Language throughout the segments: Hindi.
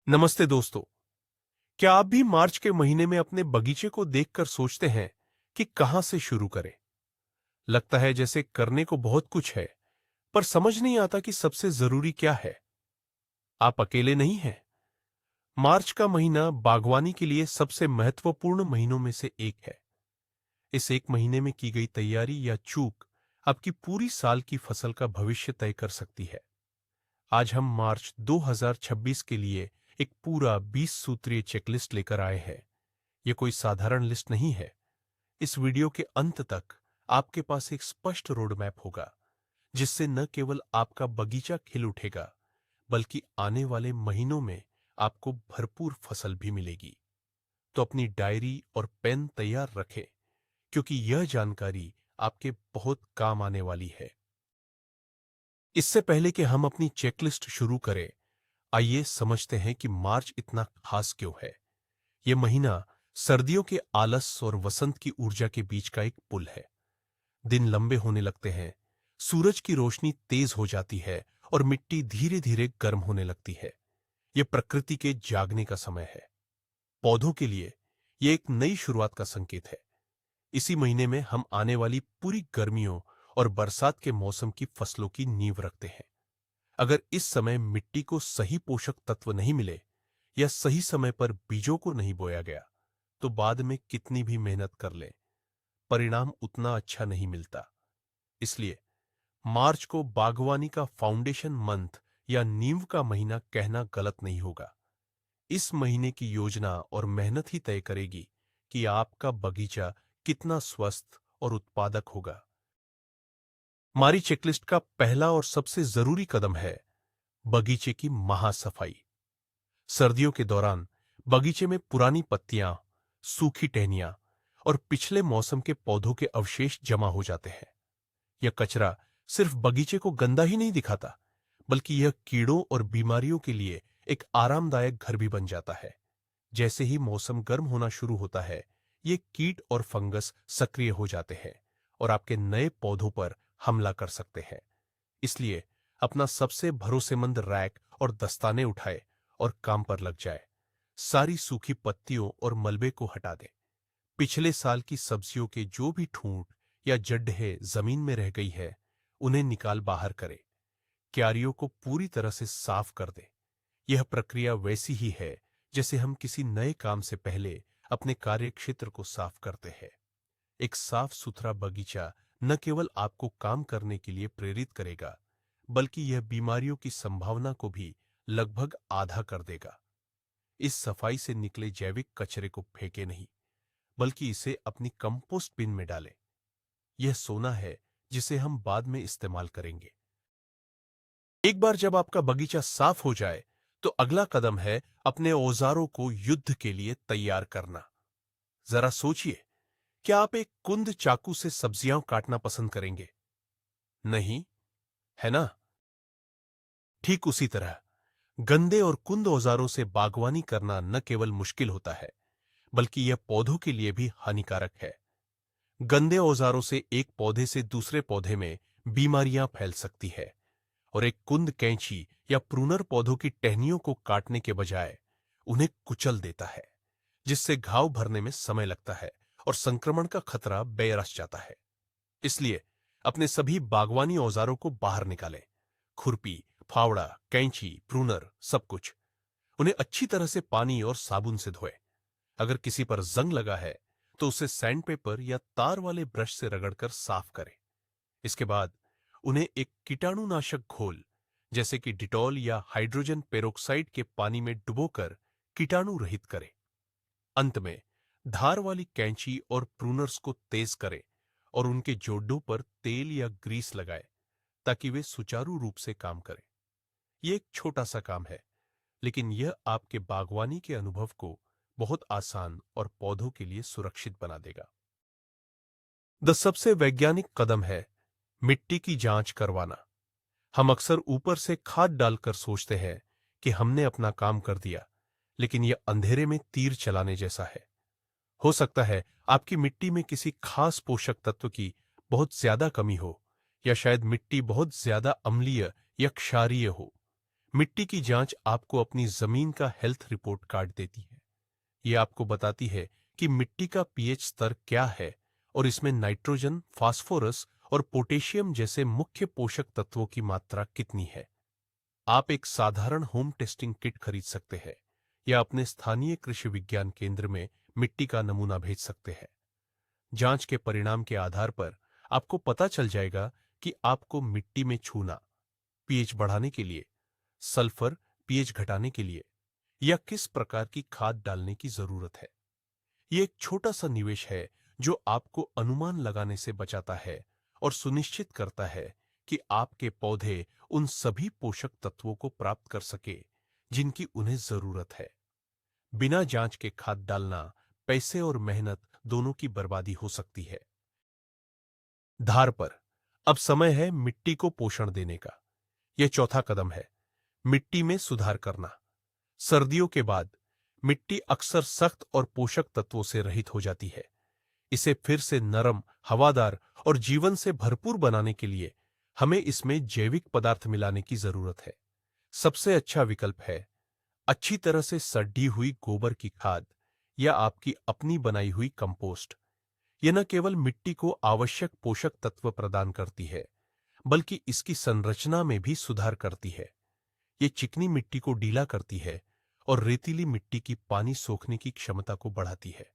नमस्ते दोस्तों। क्या आप भी मार्च के महीने में अपने बगीचे को देखकर सोचते हैं कि कहां से शुरू करें? लगता है जैसे करने को बहुत कुछ है, पर समझ नहीं आता कि सबसे जरूरी क्या है। आप अकेले नहीं हैं। मार्च का महीना बागवानी के लिए सबसे महत्वपूर्ण महीनों में से एक है। इस एक महीने में की गई तैयारी या चूक आपकी पूरी साल की फसल का भविष्य तय कर सकती है। आज हम मार्च 2026 के लिए एक पूरा 20 सूत्रीय चेकलिस्ट लेकर आए हैं। यह कोई साधारण लिस्ट नहीं है। इस वीडियो के अंत तक आपके पास एक स्पष्ट रोड मैप होगा, जिससे न केवल आपका बगीचा खिल उठेगा, बल्कि आने वाले महीनों में आपको भरपूर फसल भी मिलेगी। तो अपनी डायरी और पेन तैयार रखें, क्योंकि यह जानकारी आपके बहुत काम आने वाली है। इससे पहले कि हम अपनी चेकलिस्ट शुरू करें, आइए समझते हैं कि मार्च इतना खास क्यों है। यह महीना सर्दियों के आलस और वसंत की ऊर्जा के बीच का एक पुल है। दिन लंबे होने लगते हैं, सूरज की रोशनी तेज हो जाती है और मिट्टी धीरे धीरे गर्म होने लगती है। यह प्रकृति के जागने का समय है। पौधों के लिए यह एक नई शुरुआत का संकेत है। इसी महीने में हम आने वाली पूरी गर्मियों और बरसात के मौसम की फसलों की नींव रखते हैं। अगर इस समय मिट्टी को सही पोषक तत्व नहीं मिले या सही समय पर बीजों को नहीं बोया गया, तो बाद में कितनी भी मेहनत कर लें, परिणाम उतना अच्छा नहीं मिलता। इसलिए मार्च को बागवानी का फाउंडेशन मंथ या नींव का महीना कहना गलत नहीं होगा। इस महीने की योजना और मेहनत ही तय करेगी कि आपका बगीचा कितना स्वस्थ और उत्पादक होगा। हमारी चेकलिस्ट का पहला और सबसे जरूरी कदम है बगीचे की महासफाई। सर्दियों के दौरान बगीचे में पुरानी पत्तियां, सूखी टहनियां और पिछले मौसम के पौधों के अवशेष जमा हो जाते हैं। यह कचरा सिर्फ बगीचे को गंदा ही नहीं दिखाता, बल्कि यह कीड़ों और बीमारियों के लिए एक आरामदायक घर भी बन जाता है। जैसे ही मौसम गर्म होना शुरू होता है, ये कीट और फंगस सक्रिय हो जाते हैं और आपके नए पौधों पर हमला कर सकते हैं। इसलिए अपना सबसे भरोसेमंद रैक और दस्ताने उठाए और काम पर लग जाए। सारी सूखी पत्तियों और मलबे को हटा दें। पिछले साल की सब्जियों के जो भी ठूंठ या जड्ढे जमीन में रह गई है, उन्हें निकाल बाहर करें। क्यारियों को पूरी तरह से साफ कर दें। यह प्रक्रिया वैसी ही है जैसे हम किसी नए काम से पहले अपने कार्य क्षेत्र को साफ करते हैं। एक साफ सुथरा बगीचा न केवल आपको काम करने के लिए प्रेरित करेगा, बल्कि यह बीमारियों की संभावना को भी लगभग आधा कर देगा। इस सफाई से निकले जैविक कचरे को फेंके नहीं, बल्कि इसे अपनी कंपोस्ट बिन में डालें। यह सोना है जिसे हम बाद में इस्तेमाल करेंगे। एक बार जब आपका बगीचा साफ हो जाए, तो अगला कदम है अपने औजारों को युद्ध के लिए तैयार करना। जरा सोचिए, क्या आप एक कुंद चाकू से सब्जियां काटना पसंद करेंगे? नहीं, है ना? ठीक उसी तरह गंदे और कुंद औजारों से बागवानी करना न केवल मुश्किल होता है, बल्कि यह पौधों के लिए भी हानिकारक है। गंदे औजारों से एक पौधे से दूसरे पौधे में बीमारियां फैल सकती है, और एक कुंद कैंची या प्रूनर पौधों की टहनियों को काटने के बजाय उन्हें कुचल देता है, जिससे घाव भरने में समय लगता है और संक्रमण का खतरा बेरस जाता है। इसलिए अपने सभी बागवानी औजारों को बाहर निकालें। खुरपी, फावड़ा, कैंची, प्रूनर, सब कुछ। उन्हें अच्छी तरह से पानी और साबुन से धोएं। अगर किसी पर जंग लगा है, तो उसे सैंडपेपर या तार वाले ब्रश से रगड़कर साफ करें। इसके बाद उन्हें एक कीटाणुनाशक घोल, जैसे कि डिटॉल या हाइड्रोजन पेरोक्साइड के पानी में डुबोकर कीटाणु रहित करें। अंत में धार वाली कैंची और प्रूनर्स को तेज करें और उनके जोड़ों पर तेल या ग्रीस लगाएं, ताकि वे सुचारू रूप से काम करें। यह एक छोटा सा काम है, लेकिन यह आपके बागवानी के अनुभव को बहुत आसान और पौधों के लिए सुरक्षित बना देगा। सबसे वैज्ञानिक कदम है मिट्टी की जांच करवाना। हम अक्सर ऊपर से खाद डालकर सोचते हैं कि हमने अपना काम कर दिया, लेकिन यह अंधेरे में तीर चलाने जैसा है। हो सकता है आपकी मिट्टी में किसी खास पोषक तत्व की बहुत ज्यादा कमी हो, या शायद मिट्टी बहुत ज्यादा अम्लीय या क्षारीय हो। मिट्टी की जांच आपको अपनी जमीन का हेल्थ रिपोर्ट कार्ड देती है। ये आपको बताती है कि मिट्टी का पीएच स्तर क्या है और इसमें नाइट्रोजन, फास्फोरस और पोटेशियम जैसे मुख्य पोषक तत्वों की मात्रा कितनी है। आप एक साधारण होम टेस्टिंग किट खरीद सकते हैं या अपने स्थानीय कृषि विज्ञान केंद्र में मिट्टी का नमूना भेज सकते हैं। जांच के परिणाम के आधार पर आपको पता चल जाएगा कि आपको मिट्टी में छूना, पीएच बढ़ाने के लिए, सल्फर पीएच घटाने के लिए या किस प्रकार की खाद डालने की जरूरत है। ये एक छोटा सा निवेश है जो आपको अनुमान लगाने से बचाता है और सुनिश्चित करता है कि आपके पौधे उन सभी पोषक तत्वों को प्राप्त कर सके जिनकी उन्हें जरूरत है। बिना जांच के खाद डालना पैसे और मेहनत दोनों की बर्बादी हो सकती है। धार पर अब समय है मिट्टी को पोषण देने का। यह चौथा कदम है, मिट्टी में सुधार करना। सर्दियों के बाद मिट्टी अक्सर सख्त और पोषक तत्वों से रहित हो जाती है। इसे फिर से नरम, हवादार और जीवन से भरपूर बनाने के लिए हमें इसमें जैविक पदार्थ मिलाने की जरूरत है। सबसे अच्छा विकल्प है अच्छी तरह से सड़ी हुई गोबर की खाद या आपकी अपनी बनाई हुई कंपोस्ट। यह न केवल मिट्टी को आवश्यक पोषक तत्व प्रदान करती है, बल्कि इसकी संरचना में भी सुधार करती है। ये चिकनी मिट्टी को ढीला करती है और रेतीली मिट्टी की पानी सोखने की क्षमता को बढ़ाती है।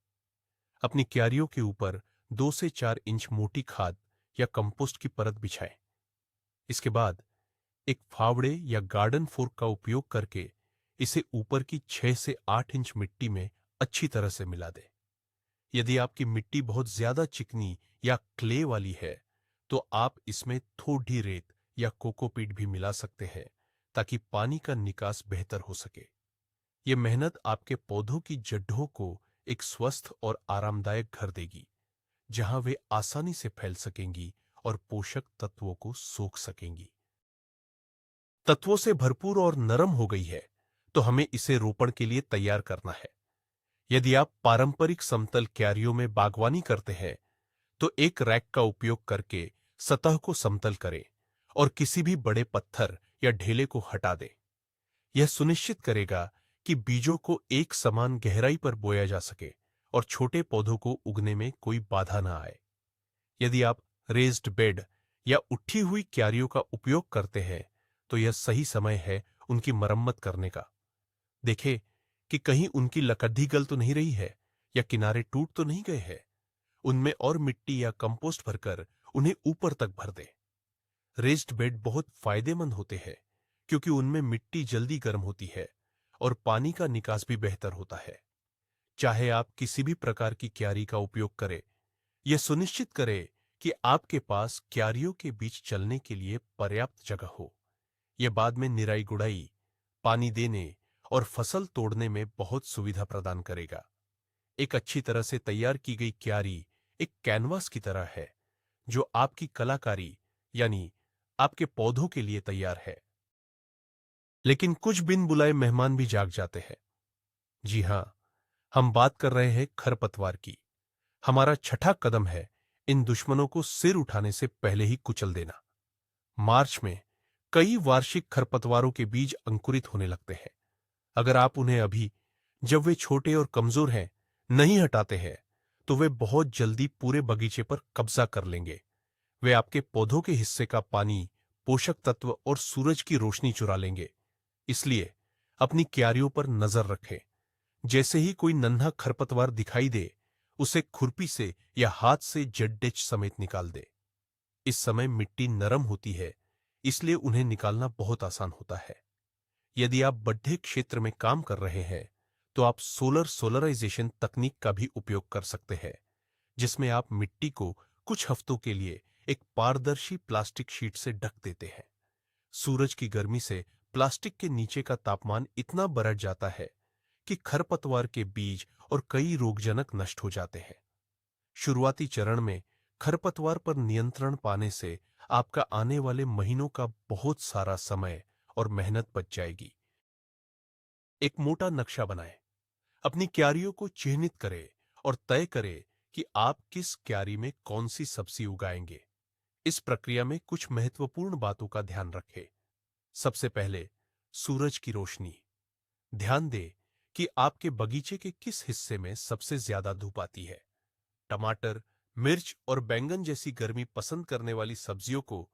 अपनी क्यारियों के ऊपर 2 से 4 इंच मोटी खाद या कंपोस्ट की परत बिछाएं। इसके बाद एक फावड़े या गार्डन फोर्क का उपयोग करके इसे ऊपर की 6 से 8 इंच मिट्टी में अच्छी तरह से मिला दें। यदि आपकी मिट्टी बहुत ज्यादा चिकनी या क्ले वाली है, तो आप इसमें थोड़ी रेत या कोकोपीट भी मिला सकते हैं ताकि पानी का निकास बेहतर हो सके। ये मेहनत आपके पौधों की जड़ों को एक स्वस्थ और आरामदायक घर देगी, जहां वे आसानी से फैल सकेंगी और पोषक तत्वों को सोख सकेंगी। तत्वों से भरपूर और नरम हो गई है, तो हमें इसे रोपण के लिए तैयार करना है। यदि आप पारंपरिक समतल क्यारियों में बागवानी करते हैं, तो एक रैक का उपयोग करके सतह को समतल करें और किसी भी बड़े पत्थर या ढेले को हटा दें। यह सुनिश्चित करेगा कि बीजों को एक समान गहराई पर बोया जा सके और छोटे पौधों को उगने में कोई बाधा न आए। यदि आप रेज्ड बेड या उठी हुई क्यारियों का उपयोग करते हैं, तो यह सही समय है उनकी मरम्मत करने का। देखें कि कहीं उनकी लकड़ी गल तो नहीं रही है या किनारे टूट तो नहीं गए हैं। उनमें और मिट्टी या कंपोस्ट भरकर उन्हें ऊपर तक भर दें। रेज्ड बेड बहुत फायदेमंद होते हैं क्योंकि उनमें मिट्टी जल्दी गर्म होती है और पानी का निकास भी बेहतर होता है। चाहे आप किसी भी प्रकार की क्यारी का उपयोग करें, यह सुनिश्चित करें कि आपके पास क्यारियों के बीच चलने के लिए पर्याप्त जगह हो। यह बाद में निराई गुड़ाई, पानी देने और फसल तोड़ने में बहुत सुविधा प्रदान करेगा। एक अच्छी तरह से तैयार की गई क्यारी एक कैनवास की तरह है जो आपकी कलाकारी यानी आपके पौधों के लिए तैयार है। लेकिन कुछ बिन बुलाए मेहमान भी जाग जाते हैं। जी हां, हम बात कर रहे हैं खरपतवार की। हमारा छठा कदम है इन दुश्मनों को सिर उठाने से पहले ही कुचल देना। मार्च में कई वार्षिक खरपतवारों के बीज अंकुरित होने लगते हैं। अगर आप उन्हें अभी, जब वे छोटे और कमजोर हैं, नहीं हटाते हैं, तो वे बहुत जल्दी पूरे बगीचे पर कब्जा कर लेंगे। वे आपके पौधों के हिस्से का पानी, पोषक तत्व और सूरज की रोशनी चुरा लेंगे। इसलिए अपनी क्यारियों पर नजर रखें। जैसे ही कोई नन्हा खरपतवार दिखाई दे, उसे खुरपी से या हाथ से जड़ेच समेत निकाल दे। इस समय मिट्टी नरम होती है, इसलिए उन्हें निकालना बहुत आसान होता है। यदि आप बड्ढे क्षेत्र में काम कर रहे हैं, तो आप सोलराइजेशन तकनीक का भी उपयोग कर सकते हैं, जिसमें आप मिट्टी को कुछ हफ्तों के लिए एक पारदर्शी प्लास्टिक शीट से ढक देते हैं। सूरज की गर्मी से प्लास्टिक के नीचे का तापमान इतना बढ़ जाता है कि खरपतवार के बीज और कई रोगजनक नष्ट हो जाते हैं। शुरुआती चरण में खरपतवार पर नियंत्रण पाने से आपका आने वाले महीनों का बहुत सारा समय और मेहनत बच जाएगी। एक मोटा नक्शा बनाएं, अपनी क्यारियों को चिह्नित करें और तय करें कि आप किस क्यारी में कौन सी सब्जी उगाएंगे। इस प्रक्रिया में कुछ महत्वपूर्ण बातों का ध्यान रखें। सबसे पहले सूरज की रोशनी। ध्यान दें कि आपके बगीचे के किस हिस्से में सबसे ज्यादा धूप आती है। टमाटर, मिर्च और बैंगन जैसी गर्मी पसंद करने वाली सब्जियों को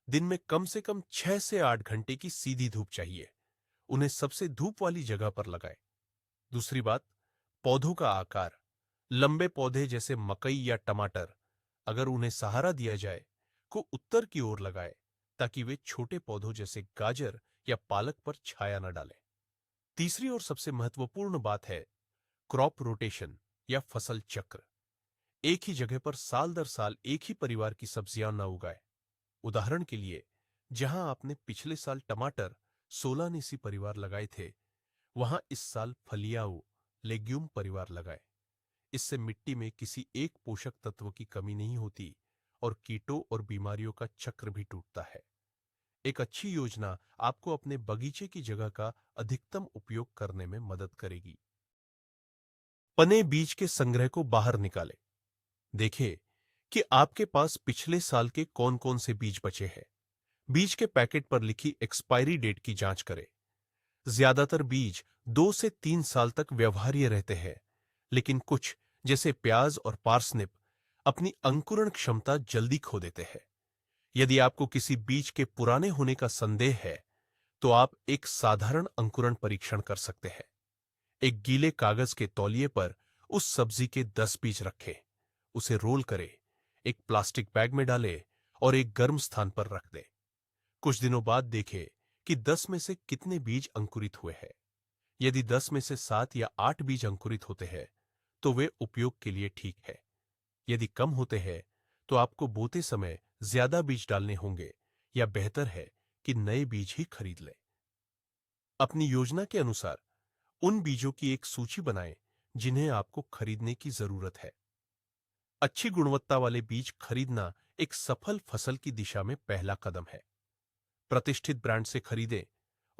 दिन में कम से कम 6 से 8 घंटे की सीधी धूप चाहिए। उन्हें सबसे धूप वाली जगह पर लगाएं। दूसरी बात, पौधों का आकार। लंबे पौधे जैसे मकई या टमाटर, अगर उन्हें सहारा दिया जाए, को उत्तर की ओर लगाएं ताकि वे छोटे पौधों जैसे गाजर या पालक पर छाया न डालें। तीसरी और सबसे महत्वपूर्ण बात है क्रॉप रोटेशन या फसल चक्र। एक ही जगह पर साल दर साल एक ही परिवार की सब्जियां न उगाएं। उदाहरण के लिए, जहां आपने पिछले साल टमाटर सोलानेसी परिवार लगाए थे, वहां इस साल फलियाओ लेग्यूम परिवार लगाएं। इससे मिट्टी में किसी एक पोषक तत्व की कमी नहीं होती और कीटों और बीमारियों का चक्र भी टूटता है। एक अच्छी योजना आपको अपने बगीचे की जगह का अधिकतम उपयोग करने में मदद करेगी। पने बीज के संग्रह को बाहर निकालें। देखें कि आपके पास पिछले साल के कौन कौन से बीज बचे हैं। बीज के पैकेट पर लिखी एक्सपायरी डेट की जांच करें। ज्यादातर बीज 2 से 3 साल तक व्यवहार्य रहते हैं, लेकिन कुछ जैसे प्याज और पार्सनिप अपनी अंकुरण क्षमता जल्दी खो देते हैं। यदि आपको किसी बीज के पुराने होने का संदेह है, तो आप एक साधारण अंकुरण परीक्षण कर सकते हैं। एक गीले कागज के तौलिए पर उस सब्जी के 10 बीज रखें, उसे रोल करें, एक प्लास्टिक बैग में डालें और एक गर्म स्थान पर रख दें। कुछ दिनों बाद देखें कि 10 में से कितने बीज अंकुरित हुए हैं। यदि 10 में से 7 या 8 बीज अंकुरित होते हैं, तो वे उपयोग के लिए ठीक है। यदि कम होते हैं, तो आपको बोते समय ज्यादा बीज डालने होंगे या बेहतर है कि नए बीज ही खरीद लें। अपनी योजना के अनुसार उन बीजों की एक सूची बनाएं जिन्हें आपको खरीदने की जरूरत है। अच्छी गुणवत्ता वाले बीज खरीदना एक सफल फसल की दिशा में पहला कदम है। प्रतिष्ठित ब्रांड से खरीदें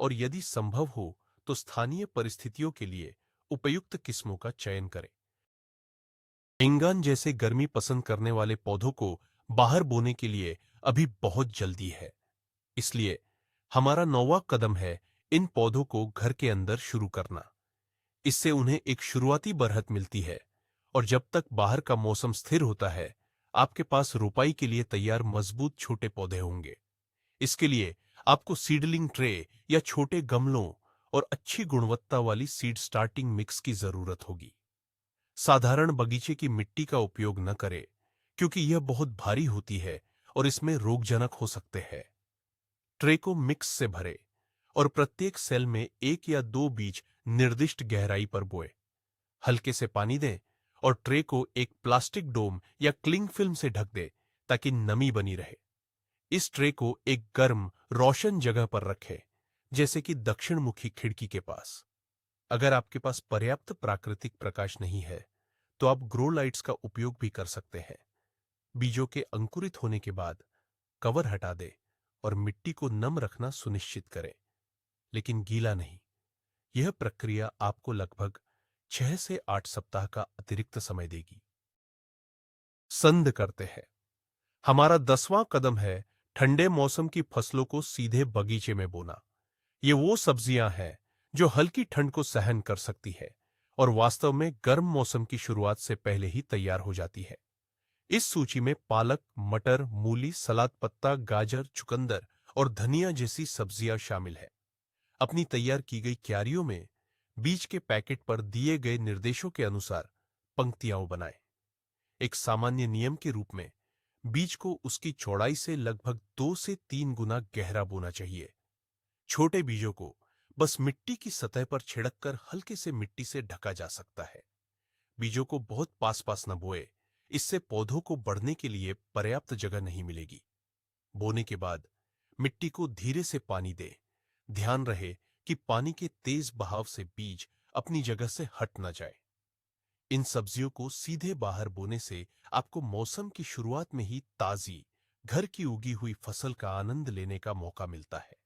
और यदि संभव हो तो स्थानीय परिस्थितियों के लिए उपयुक्त किस्मों का चयन करें। बैंगन जैसे गर्मी पसंद करने वाले पौधों को बाहर बोने के लिए अभी बहुत जल्दी है। इसलिए हमारा 9वां कदम है इन पौधों को घर के अंदर शुरू करना। इससे उन्हें एक शुरुआती बरहत मिलती है और जब तक बाहर का मौसम स्थिर होता है, आपके पास रोपाई के लिए तैयार मजबूत छोटे पौधे होंगे। इसके लिए आपको सीडलिंग ट्रे या छोटे गमलों और अच्छी गुणवत्ता वाली सीड स्टार्टिंग मिक्स की जरूरत होगी। साधारण बगीचे की मिट्टी का उपयोग न करें, क्योंकि यह बहुत भारी होती है और इसमें रोगजनक हो सकते हैं। ट्रे को मिक्स से भरें और प्रत्येक सेल में 1 या 2 बीज निर्दिष्ट गहराई पर बोएं। हल्के से पानी दें और ट्रे को एक प्लास्टिक डोम या क्लिंग फिल्म से ढक दें ताकि नमी बनी रहे। इस ट्रे को एक गर्म, रोशन जगह पर रखें, जैसे कि दक्षिण मुखी खिड़की के पास। अगर आपके पास पर्याप्त प्राकृतिक प्रकाश नहीं है, तो आप ग्रो लाइट्स का उपयोग भी कर सकते हैं। बीजों के अंकुरित होने के बाद कवर हटा दें और मिट्टी को नम रखना सुनिश्चित करें, लेकिन गीला नहीं। यह प्रक्रिया आपको लगभग 6 से 8 सप्ताह का अतिरिक्त समय देगी। संद करते हैं। हमारा 10वां कदम है ठंडे मौसम की फसलों को सीधे बगीचे में बोना। ये वो सब्जियां हैं जो हल्की ठंड को सहन कर सकती है और वास्तव में गर्म मौसम की शुरुआत से पहले ही तैयार हो जाती है। इस सूची में पालक, मटर, मूली, सलाद पत्ता, गाजर, चुकंदर और धनिया जैसी सब्जियां शामिल है। अपनी तैयार की गई क्यारियों में बीज के पैकेट पर दिए गए निर्देशों के अनुसार पंक्तियां बनाएं। एक सामान्य नियम के रूप में बीज को उसकी चौड़ाई से लगभग 2 से 3 गुना गहरा बोना चाहिए। छोटे बीजों को बस मिट्टी की सतह पर छिड़ककर हल्के से मिट्टी से ढका जा सकता है। बीजों को बहुत पास पास न बोए, इससे पौधों को बढ़ने के लिए पर्याप्त जगह नहीं मिलेगी। बोने के बाद मिट्टी को धीरे से पानी दें। ध्यान रहे कि पानी के तेज बहाव से बीज अपनी जगह से हट न जाए। इन सब्जियों को सीधे बाहर बोने से आपको मौसम की शुरुआत में ही ताजी, घर की उगी हुई फसल का आनंद लेने का मौका मिलता है।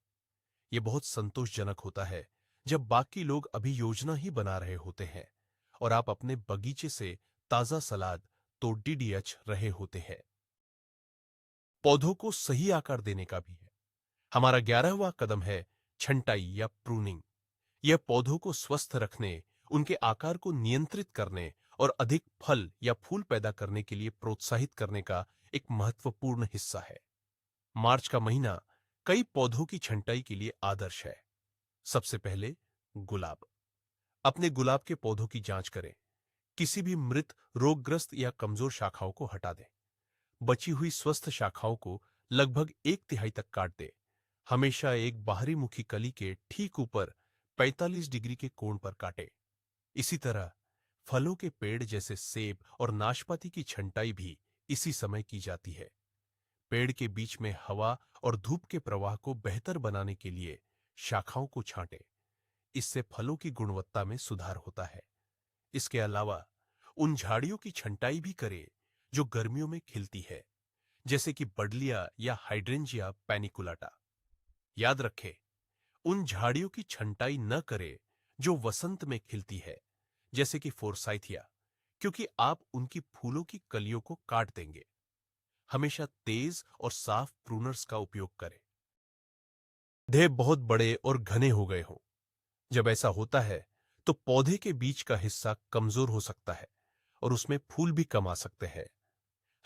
यह बहुत संतोषजनक होता है जब बाकी लोग अभी योजना ही बना रहे होते हैं और आप अपने बगीचे से ताजा सलाद तो डीडीएच रहे होते हैं। पौधों को सही आकार देने का भी है। हमारा 11वां कदम है छंटाई या प्रूनिंग, यह पौधों को स्वस्थ रखने, उनके आकार को नियंत्रित करने और अधिक फल या फूल पैदा करने के लिए प्रोत्साहित करने का एक महत्वपूर्ण हिस्सा है। मार्च का महीना कई पौधों की छंटाई के लिए आदर्श है। सबसे पहले गुलाब। अपने गुलाब के पौधों की जांच करें। किसी भी मृत, रोगग्रस्त या कमजोर शाखाओं को हटा दें। बची हुई स्वस्थ शाखाओं को लगभग 1/3 तक काट दें। हमेशा एक बाहरी मुखी कली के ठीक ऊपर 45 डिग्री के कोण पर काटें। इसी तरह फलों के पेड़ जैसे सेब और नाशपाती की छंटाई भी इसी समय की जाती है। पेड़ के बीच में हवा और धूप के प्रवाह को बेहतर बनाने के लिए शाखाओं को छांटें। इससे फलों की गुणवत्ता में सुधार होता है। इसके अलावा उन झाड़ियों की छंटाई भी करें जो गर्मियों में खिलती है, जैसे कि बडलिया या हाइड्रेंजिया पैनिकुलाटा। याद रखें, उन झाड़ियों की छंटाई न करें जो वसंत में खिलती है, जैसे कि फोर्साइथिया, क्योंकि आप उनकी फूलों की कलियों को काट देंगे। हमेशा तेज और साफ प्रूनर्स का उपयोग करें। पौधे बहुत बड़े और घने हो गए हों। जब ऐसा होता है तो पौधे के बीच का हिस्सा कमजोर हो सकता है और उसमें फूल भी कम आ सकते हैं।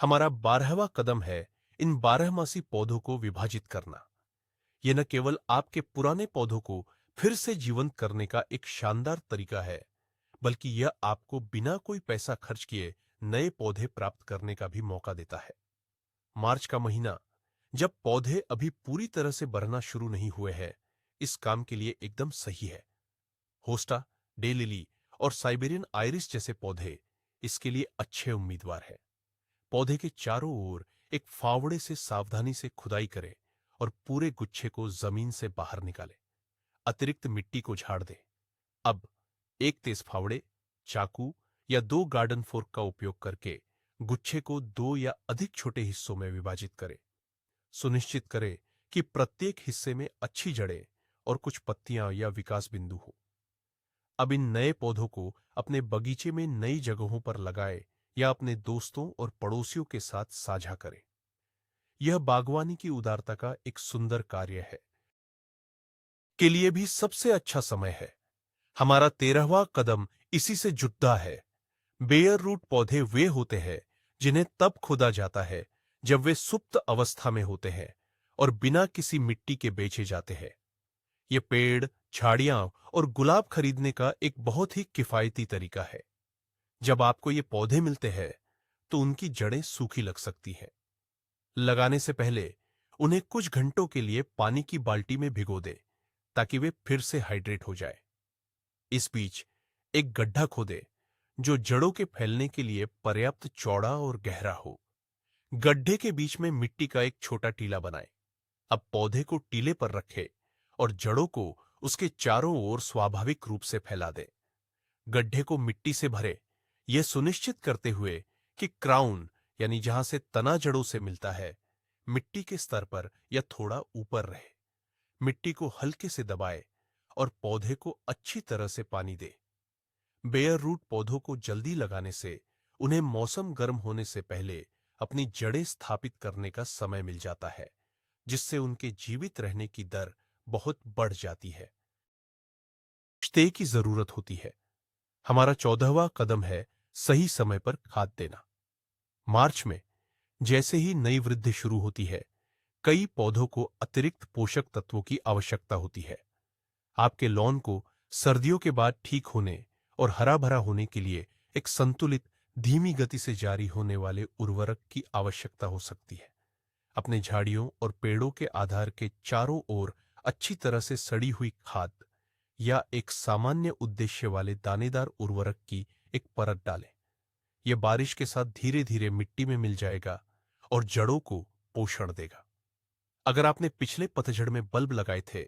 हमारा 12वां कदम है इन 12मासी पौधों को विभाजित करना। यह न केवल आपके पुराने पौधों को फिर से जीवंत करने का एक शानदार तरीका है, बल्कि यह आपको बिना कोई पैसा खर्च किए नए पौधे प्राप्त करने का भी मौका देता है। मार्च का महीना, जब पौधे अभी पूरी तरह से बढ़ना शुरू नहीं हुए हैं, इस काम के लिए एकदम सही है। होस्टा, डेलिली और साइबेरियन आइरिस जैसे पौधे इसके लिए अच्छे उम्मीदवार हैं। पौधे के चारों ओर एक फावड़े से सावधानी से खुदाई करें और पूरे गुच्छे को जमीन से बाहर निकालें। अतिरिक्त मिट्टी को झाड़ दें। अब एक तेज फावड़े, चाकू या 2 गार्डन फोर्क का उपयोग करके गुच्छे को 2 या अधिक छोटे हिस्सों में विभाजित करें। सुनिश्चित करें कि प्रत्येक हिस्से में अच्छी जड़ें और कुछ पत्तियां या विकास बिंदु हो। अब इन नए पौधों को अपने बगीचे में नई जगहों पर लगाएं या अपने दोस्तों और पड़ोसियों के साथ साझा करें। यह बागवानी की उदारता का एक सुंदर कार्य है। के लिए भी सबसे अच्छा समय है। हमारा 13वां कदम इसी से जुड़ता है। बेयर रूट पौधे वे होते हैं जिन्हें तब खोदा जाता है जब वे सुप्त अवस्था में होते हैं और बिना किसी मिट्टी के बेचे जाते हैं। ये पेड़, झाड़ियां और गुलाब खरीदने का एक बहुत ही किफायती तरीका है। जब आपको ये पौधे मिलते हैं तो उनकी जड़ें सूखी लग सकती हैं। लगाने से पहले उन्हें कुछ घंटों के लिए पानी की बाल्टी में भिगो दें ताकि वे फिर से हाइड्रेट हो जाए। इस बीच एक गड्ढा खोदें जो जड़ों के फैलने के लिए पर्याप्त चौड़ा और गहरा हो। गड्ढे के बीच में मिट्टी का एक छोटा टीला बनाएं। अब पौधे को टीले पर रखें और जड़ों को उसके चारों ओर स्वाभाविक रूप से फैला दें। गड्ढे को मिट्टी से भरें, यह सुनिश्चित करते हुए कि क्राउन यानी जहां से तना जड़ों से मिलता है, मिट्टी के स्तर पर या थोड़ा ऊपर रहे। मिट्टी को हल्के से दबाएं और पौधे को अच्छी तरह से पानी दें। बेयर रूट पौधों को जल्दी लगाने से उन्हें मौसम गर्म होने से पहले अपनी जड़ें स्थापित करने का समय मिल जाता है, जिससे उनके जीवित रहने की दर बहुत बढ़ जाती है। स्टे की जरूरत होती है। हमारा 14वां कदम है सही समय पर खाद देना। मार्च में जैसे ही नई वृद्धि शुरू होती है, कई पौधों को अतिरिक्त पोषक तत्वों की आवश्यकता होती है। आपके लॉन को सर्दियों के बाद ठीक होने और हरा भरा होने के लिए एक संतुलित, धीमी गति से जारी होने वाले उर्वरक की आवश्यकता हो सकती है। अपने झाड़ियों और पेड़ों के आधार के चारों ओर अच्छी तरह से सड़ी हुई खाद या एक सामान्य उद्देश्य वाले दानेदार उर्वरक की एक परत डालें। यह बारिश के साथ धीरे धीरे मिट्टी में मिल जाएगा और जड़ों को पोषण देगा। अगर आपने पिछले पतझड़ में बल्ब लगाए थे,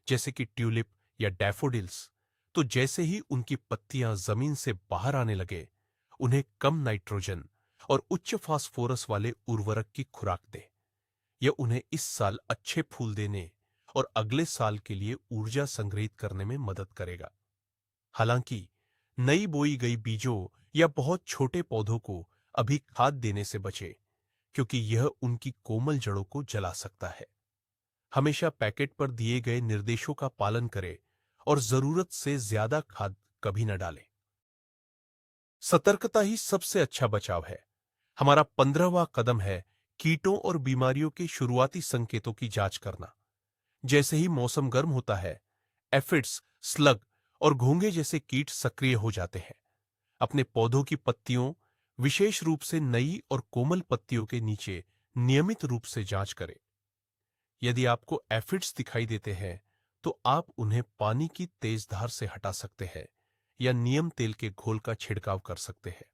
जैसे कि ट्यूलिप या डैफोडिल्स, तो जैसे ही उनकी पत्तियां जमीन से बाहर आने लगे, उन्हें कम नाइट्रोजन और उच्च फास्फोरस वाले उर्वरक की खुराक दें। यह उन्हें इस साल अच्छे फूल देने और अगले साल के लिए ऊर्जा संग्रहित करने में मदद करेगा। हालांकि नई बोई गई बीजों या बहुत छोटे पौधों को अभी खाद देने से बचें, क्योंकि यह उनकी कोमल जड़ों को जला सकता है। हमेशा पैकेट पर दिए गए निर्देशों का पालन करें और जरूरत से ज्यादा खाद कभी न डालें। सतर्कता ही सबसे अच्छा बचाव है। हमारा 15वां कदम है कीटों और बीमारियों के शुरुआती संकेतों की जांच करना। जैसे ही मौसम गर्म होता है, एफिड्स, स्लग और घोंघे जैसे कीट सक्रिय हो जाते हैं। अपने पौधों की पत्तियों, विशेष रूप से नई और कोमल पत्तियों के नीचे नियमित रूप से जांच करें। यदि आपको एफिड्स दिखाई देते हैं, तो आप उन्हें पानी की तेज धार से हटा सकते हैं या नीम तेल के घोल का छिड़काव कर सकते हैं।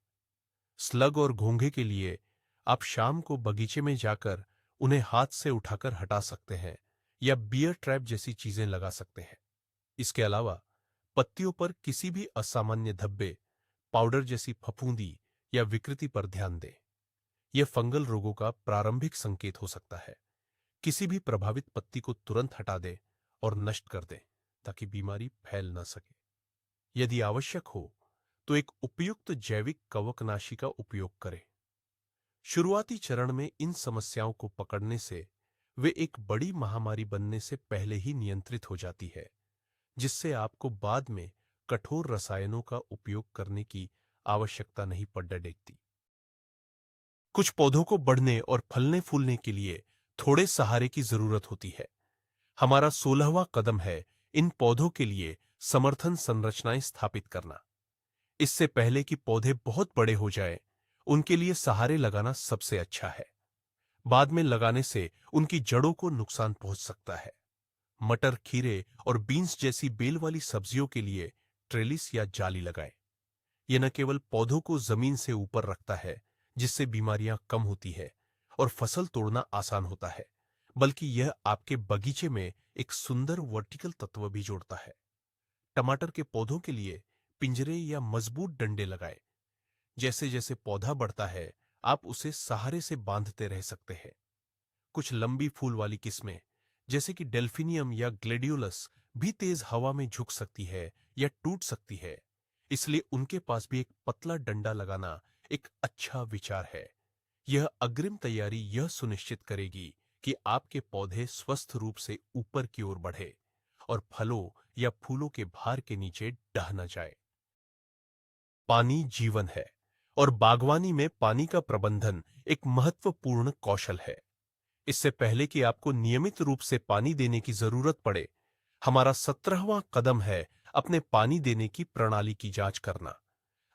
स्लग और घोंघे के लिए आप शाम को बगीचे में जाकर उन्हें हाथ से उठाकर हटा सकते हैं या बियर ट्रैप जैसी चीजें लगा सकते हैं। इसके अलावा पत्तियों पर किसी भी असामान्य धब्बे, पाउडर जैसी फफूंदी या विकृति पर ध्यान दें। यह फंगल रोगों का प्रारंभिक संकेत हो सकता है। किसी भी प्रभावित पत्ती को तुरंत हटा दें और नष्ट कर दें ताकि बीमारी फैल न सके। यदि आवश्यक हो तो एक उपयुक्त जैविक कवकनाशी का उपयोग करें। शुरुआती चरण में इन समस्याओं को पकड़ने से वे एक बड़ी महामारी बनने से पहले ही नियंत्रित हो जाती है, जिससे आपको बाद में कठोर रसायनों का उपयोग करने की आवश्यकता नहीं पड़ती। कुछ पौधों को बढ़ने और फलने फूलने के लिए थोड़े सहारे की जरूरत होती है। हमारा 16वां कदम है इन पौधों के लिए समर्थन संरचनाएं स्थापित करना। इससे पहले कि पौधे बहुत बड़े हो जाएं, उनके लिए सहारे लगाना सबसे अच्छा है। बाद में लगाने से उनकी जड़ों को नुकसान पहुंच सकता है। मटर, खीरे और बीन्स जैसी बेल वाली सब्जियों के लिए ट्रेलिस या जाली लगाएं। यह न केवल पौधों को जमीन से ऊपर रखता है, जिससे बीमारियां कम होती है और फसल तोड़ना आसान होता है, बल्कि यह आपके बगीचे में एक सुंदर वर्टिकल तत्व भी जोड़ता है। टमाटर के पौधों के लिए पिंजरे या मजबूत डंडे लगाएं। जैसे जैसे पौधा बढ़ता है, आप उसे सहारे से बांधते रह सकते हैं। कुछ लंबी फूल वाली किस्में, जैसे कि डेल्फिनियम या ग्लेडियोलस, भी तेज हवा में झुक सकती है या टूट सकती है। इसलिए उनके पास भी एक पतला डंडा लगाना एक अच्छा विचार है। यह अग्रिम तैयारी यह सुनिश्चित करेगी कि आपके पौधे स्वस्थ रूप से ऊपर की ओर बढ़े और फलों या फूलों के भार के नीचे ढह न जाए। पानी जीवन है और बागवानी में पानी का प्रबंधन एक महत्वपूर्ण कौशल है। इससे पहले कि आपको नियमित रूप से पानी देने की जरूरत पड़े, हमारा 17वां कदम है अपने पानी देने की प्रणाली की जांच करना।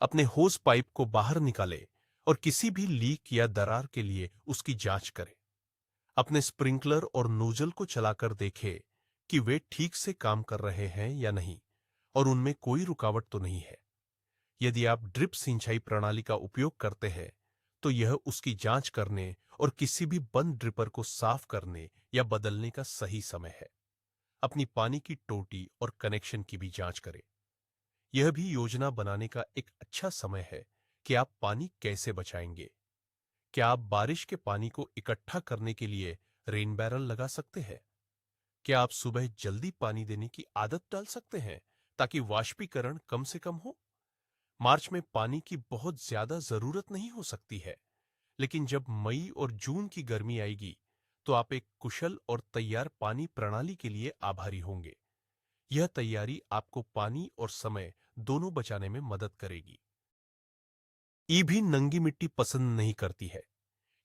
अपने होस पाइप को बाहर निकालें और किसी भी लीक या दरार के लिए उसकी जांच करें। अपने स्प्रिंकलर और नोजल को चलाकर देखें कि वे ठीक से काम कर रहे हैं या नहीं और उनमें कोई रुकावट तो नहीं है। यदि आप ड्रिप सिंचाई प्रणाली का उपयोग करते हैं, तो यह उसकी जांच करने और किसी भी बंद ड्रिपर को साफ करने या बदलने का सही समय है। अपनी पानी की टोटी और कनेक्शन की भी जांच करें। यह भी योजना बनाने का एक अच्छा समय है कि आप पानी कैसे बचाएंगे। क्या आप बारिश के पानी को इकट्ठा करने के लिए रेन बैरल लगा सकते हैं? क्या आप सुबह जल्दी पानी देने की आदत डाल सकते हैं ताकि वाष्पीकरण कम से कम हो? मार्च में पानी की बहुत ज्यादा जरूरत नहीं हो सकती है, लेकिन जब मई और जून की गर्मी आएगी, तो आप एक कुशल और तैयार पानी प्रणाली के लिए आभारी होंगे। यह तैयारी आपको पानी और समय दोनों बचाने में मदद करेगी। भी नंगी मिट्टी पसंद नहीं करती है।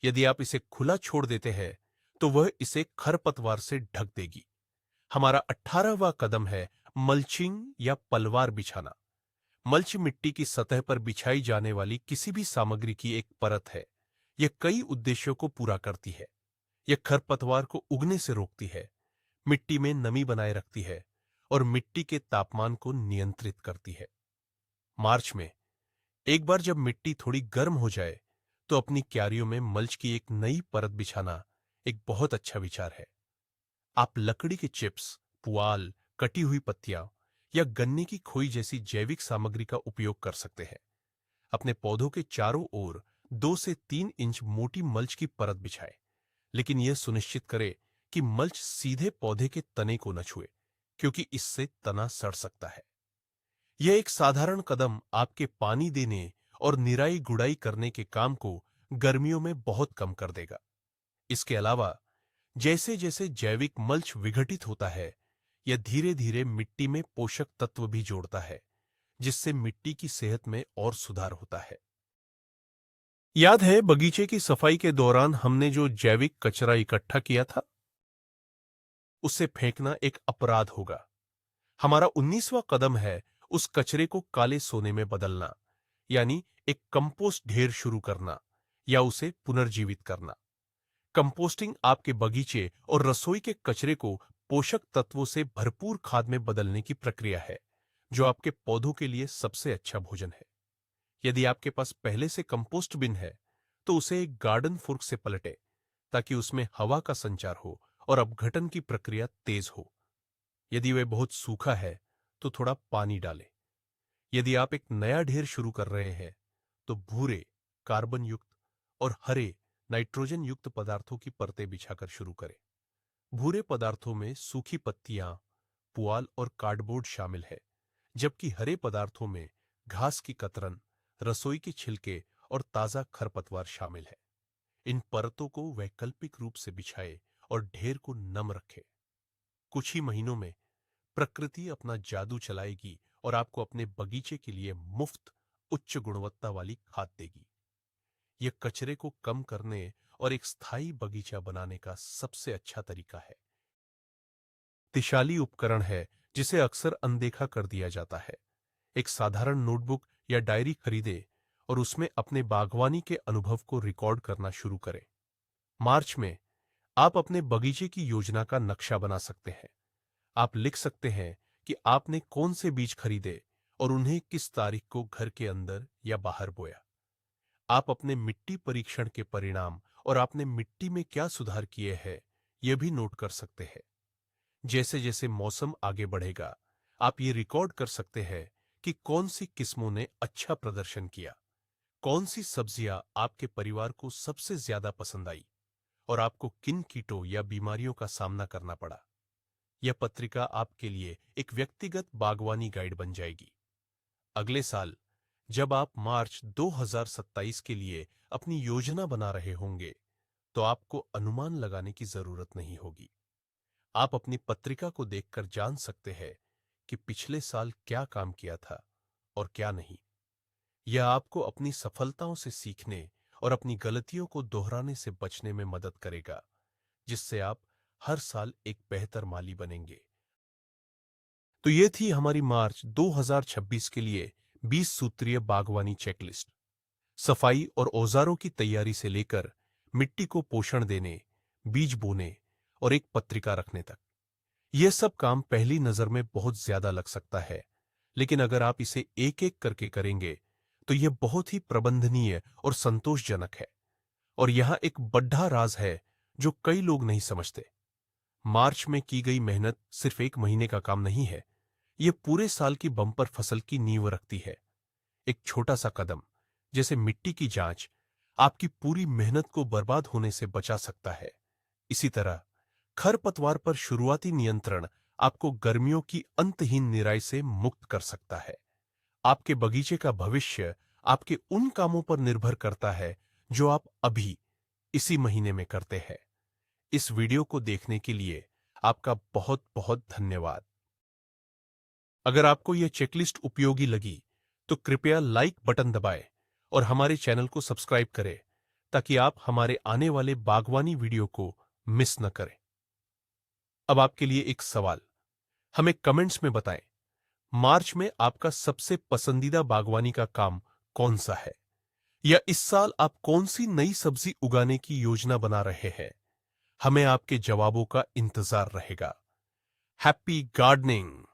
यदि आप इसे खुला छोड़ देते हैं, तो वह इसे खरपतवार से ढक देगी। हमारा 18वां कदम है मल्चिंग या पलवार बिछाना। मल्च मिट्टी की सतह पर बिछाई जाने वाली किसी भी सामग्री की एक परत है। यह कई उद्देश्यों को पूरा करती है। यह खरपतवार को उगने से रोकती है, मिट्टी में नमी बनाए रखती है और मिट्टी के तापमान को नियंत्रित करती है। मार्च में एक बार जब मिट्टी थोड़ी गर्म हो जाए, तो अपनी क्यारियों में मल्च की एक नई परत बिछाना एक बहुत अच्छा विचार है। आप लकड़ी के चिप्स, पुआल, कटी हुई पत्तियां या गन्ने की खोई जैसी जैविक सामग्री का उपयोग कर सकते हैं। अपने पौधों के चारों ओर 2 से 3 इंच मोटी मल्च की परत बिछाएं, लेकिन यह सुनिश्चित करें कि मल्च सीधे पौधे के तने को न छुए, क्योंकि इससे तना सड़ सकता है। यह एक साधारण कदम आपके पानी देने और निराई गुड़ाई करने के काम को गर्मियों में बहुत कम कर देगा। इसके अलावा जैसे जैसे जैविक मल्च विघटित होता है, यह धीरे धीरे मिट्टी में पोषक तत्व भी जोड़ता है, जिससे मिट्टी की सेहत में और सुधार होता है। याद है बगीचे की सफाई के दौरान हमने जो जैविक कचरा इकट्ठा किया था? उसे फेंकना एक अपराध होगा। हमारा 19वां कदम है उस कचरे को काले सोने में बदलना, यानी एक कंपोस्ट ढेर शुरू करना या उसे पुनर्जीवित करना। कंपोस्टिंग आपके बगीचे और रसोई के कचरे को पोषक तत्वों से भरपूर खाद में बदलने की प्रक्रिया है, जो आपके पौधों के लिए सबसे अच्छा भोजन है। यदि आपके पास पहले से कंपोस्ट बिन है, तो उसे एक गार्डन फोर्क से पलटें, ताकि उसमें हवा का संचार हो और अपघटन की प्रक्रिया तेज हो। यदि वह बहुत सूखा है, तो थोड़ा पानी डालें। यदि आप एक नया ढेर शुरू कर रहे हैं, तो भूरे, कार्बन युक्त और हरे, नाइट्रोजन युक्त पदार्थों की परतें बिछाकर शुरू करें। भूरे पदार्थों में सूखी पत्तियां, पुआल और कार्डबोर्ड शामिल है, जबकि हरे पदार्थों में घास की कतरन, रसोई के छिलके और ताजा खरपतवार शामिल है। इन परतों को वैकल्पिक रूप से बिछाए और ढेर को नम रखें। कुछ ही महीनों में प्रकृति अपना जादू चलाएगी और आपको अपने बगीचे के लिए मुफ्त उच्च गुणवत्ता वाली खाद देगी। यह कचरे को कम करने और एक स्थायी बगीचा बनाने का सबसे अच्छा तरीका है। शक्तिशाली उपकरण है जिसे अक्सर अनदेखा कर दिया जाता है। एक साधारण नोटबुक या डायरी खरीदें और उसमें अपने बागवानी के अनुभव को रिकॉर्ड करना शुरू करें। मार्च में आप अपने बगीचे की योजना का नक्शा बना सकते हैं। आप लिख सकते हैं कि आपने कौन से बीज खरीदे और उन्हें किस तारीख को घर के अंदर या बाहर बोया। आप अपने मिट्टी परीक्षण के परिणाम और आपने मिट्टी में क्या सुधार किए हैं, यह भी नोट कर सकते हैं। जैसे जैसे मौसम आगे बढ़ेगा, आप ये रिकॉर्ड कर सकते हैं कि कौन सी किस्मों ने अच्छा प्रदर्शन किया, कौन सी सब्जियां आपके परिवार को सबसे ज्यादा पसंद आई और आपको किन कीटों या बीमारियों का सामना करना पड़ा। यह पत्रिका आपके लिए एक व्यक्तिगत बागवानी गाइड बन जाएगी। अगले साल जब आप मार्च 2027 के लिए अपनी योजना बना रहे होंगे, तो आपको अनुमान लगाने की जरूरत नहीं होगी। आप अपनी पत्रिका को देखकर जान सकते हैं कि पिछले साल क्या काम किया था और क्या नहीं। यह आपको अपनी सफलताओं से सीखने और अपनी गलतियों को दोहराने से बचने में मदद करेगा, जिससे आप हर साल एक बेहतर माली बनेंगे। तो ये थी हमारी मार्च 2026 के लिए 20 सूत्रीय बागवानी चेकलिस्ट। सफाई और औजारों की तैयारी से लेकर मिट्टी को पोषण देने, बीज बोने और एक पत्रिका रखने तक। यह सब काम पहली नजर में बहुत ज्यादा लग सकता है, लेकिन अगर आप इसे एक एक करके करेंगे, तो यह बहुत ही प्रबंधनीय और संतोषजनक है। और यहां एक बड़ा राज है जो कई लोग नहीं समझते। मार्च में की गई मेहनत सिर्फ एक महीने का काम नहीं है, यह पूरे साल की बम्पर फसल की नींव रखती है। एक छोटा सा कदम, जैसे मिट्टी की जांच, आपकी पूरी मेहनत को बर्बाद होने से बचा सकता है। इसी तरह खरपतवार पर शुरुआती नियंत्रण आपको गर्मियों की अंतहीन निराई से मुक्त कर सकता है। आपके बगीचे का भविष्य आपके उन कामों पर निर्भर करता है जो आप अभी इसी महीने में करते हैं। इस वीडियो को देखने के लिए आपका बहुत बहुत धन्यवाद। अगर आपको यह चेकलिस्ट उपयोगी लगी, तो कृपया लाइक बटन दबाएं और हमारे चैनल को सब्सक्राइब करें, ताकि आप हमारे आने वाले बागवानी वीडियो को मिस न करें। अब आपके लिए एक सवाल, हमें कमेंट्स में बताएं, मार्च में आपका सबसे पसंदीदा बागवानी का काम कौन सा है? या इस साल आप कौन सी नई सब्जी उगाने की योजना बना रहे हैं? हमें आपके जवाबों का इंतजार रहेगा। Happy gardening!